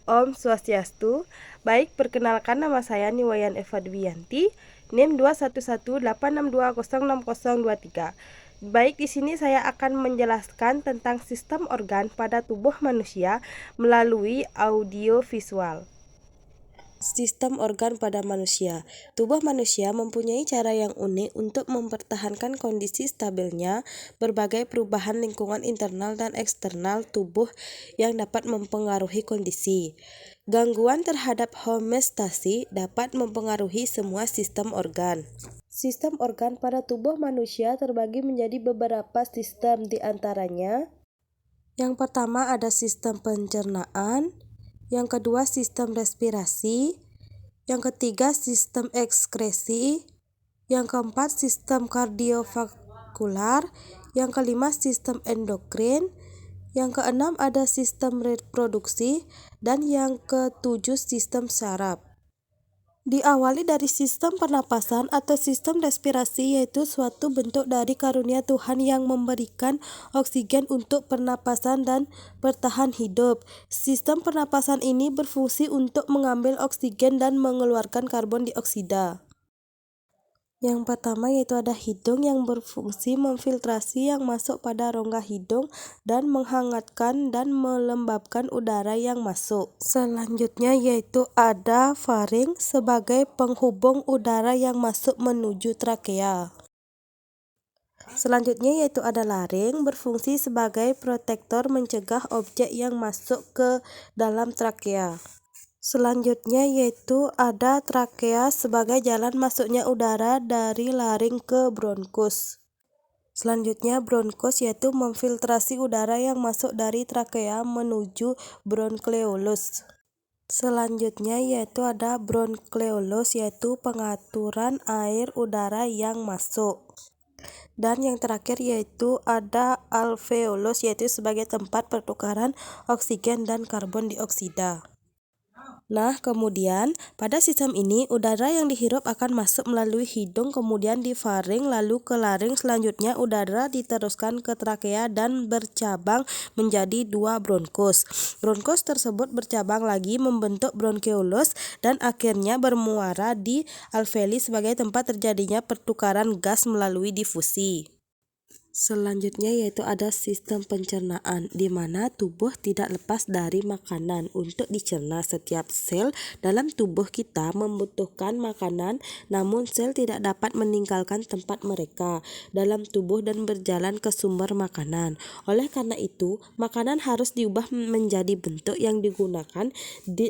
Om Swastiastu. Baik, perkenalkan nama saya Niwayan Eva Dwiyanti, NIM 21186206023. Baik, di sini saya akan menjelaskan tentang sistem organ pada tubuh manusia melalui audio visual. Sistem organ pada manusia. Tubuh manusia mempunyai cara yang unik untuk mempertahankan kondisi stabilnya berbagai perubahan lingkungan internal dan eksternal tubuh yang dapat mempengaruhi kondisi. Gangguan terhadap homeostasi dapat mempengaruhi semua sistem organ. Sistem organ pada tubuh manusia terbagi menjadi beberapa sistem, di antaranya yang pertama ada sistem pencernaan, yang kedua sistem respirasi, yang ketiga sistem ekskresi, yang keempat sistem kardiovaskular, yang kelima sistem endokrin, yang keenam ada sistem reproduksi, dan yang ketujuh sistem saraf. Diawali dari sistem pernapasan atau sistem respirasi, yaitu suatu bentuk dari karunia Tuhan yang memberikan oksigen untuk pernapasan dan bertahan hidup. Sistem pernapasan ini berfungsi untuk mengambil oksigen dan mengeluarkan karbon dioksida. Yang pertama yaitu ada hidung yang berfungsi memfiltrasi yang masuk pada rongga hidung dan menghangatkan dan melembabkan udara yang masuk. Selanjutnya yaitu ada faring sebagai penghubung udara yang masuk menuju trakea. Selanjutnya yaitu ada laring berfungsi sebagai protektor mencegah objek yang masuk ke dalam trakea. Selanjutnya yaitu ada trakea sebagai jalan masuknya udara dari laring ke bronkus. Selanjutnya bronkus yaitu memfiltrasi udara yang masuk dari trakea menuju bronchioles. Selanjutnya yaitu ada bronchioles yaitu pengaturan air udara yang masuk. Dan yang terakhir yaitu ada alveolus yaitu sebagai tempat pertukaran oksigen dan karbon dioksida. Nah, kemudian pada sistem ini udara yang dihirup akan masuk melalui hidung, kemudian di faring, lalu ke laring. Selanjutnya udara diteruskan ke trakea dan bercabang menjadi dua bronkus. Bronkus tersebut bercabang lagi membentuk bronchioles dan akhirnya bermuara di alveoli sebagai tempat terjadinya pertukaran gas melalui difusi. Selanjutnya yaitu ada sistem pencernaan, di mana tubuh tidak lepas dari makanan untuk dicerna. Setiap sel dalam tubuh kita membutuhkan makanan, namun sel tidak dapat meninggalkan tempat mereka dalam tubuh dan berjalan ke sumber makanan. Oleh karena itu, makanan harus diubah menjadi bentuk yang digunakan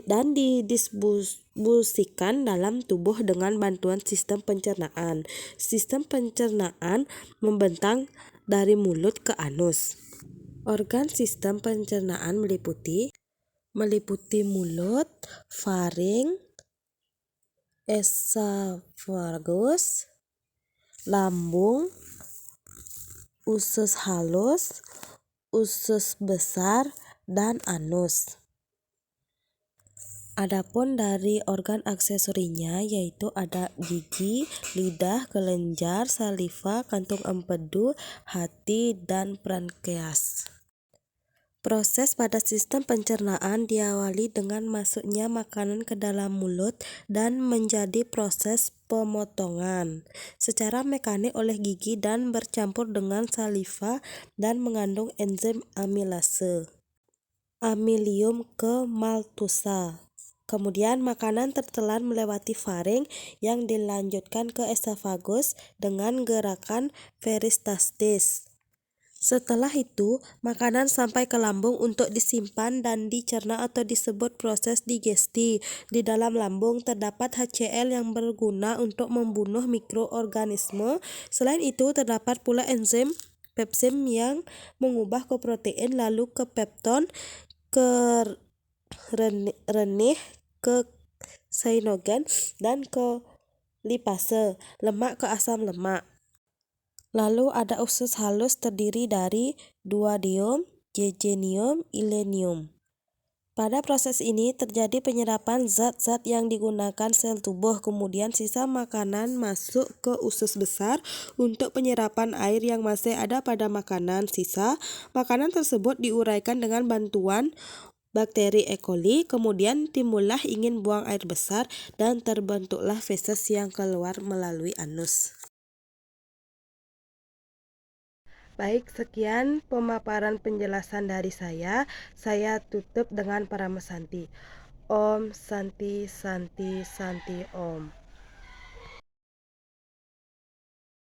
dan didistribusikan dalam tubuh dengan bantuan sistem pencernaan. Sistem pencernaan membentang dari mulut ke anus. Organ sistem pencernaan meliputi mulut, faring, esofagus, lambung, usus halus, usus besar, dan anus. Adapun dari organ aksesorinya yaitu ada gigi, lidah, kelenjar, saliva, kantung empedu, hati, dan pankreas. Proses pada sistem pencernaan diawali dengan masuknya makanan ke dalam mulut dan menjadi proses pemotongan secara mekanik oleh gigi dan bercampur dengan saliva dan mengandung enzim amilase, amilium ke maltosa. Kemudian makanan tertelan melewati faring yang dilanjutkan ke esofagus dengan gerakan peristaltis. Setelah itu, makanan sampai ke lambung untuk disimpan dan dicerna atau disebut proses digesti. Di dalam lambung terdapat HCl yang berguna untuk membunuh mikroorganisme. Selain itu, terdapat pula enzim pepsin yang mengubah ke protein, lalu ke pepton, ke renih, ke cyanogen, dan ke lipase, lemak ke asam lemak. Lalu ada usus halus terdiri dari duodenium, jejunium, ilenium. Pada proses ini terjadi penyerapan zat-zat yang digunakan sel tubuh, kemudian sisa makanan masuk ke usus besar untuk penyerapan air yang masih ada pada makanan. Sisa makanan tersebut diuraikan dengan bantuan bakteri E. coli, kemudian timbullah ingin buang air besar dan terbentuklah feses yang keluar melalui anus. Baik, sekian pemaparan penjelasan dari saya. Saya tutup dengan Paramesanti. Om Santi Santi Santi Om.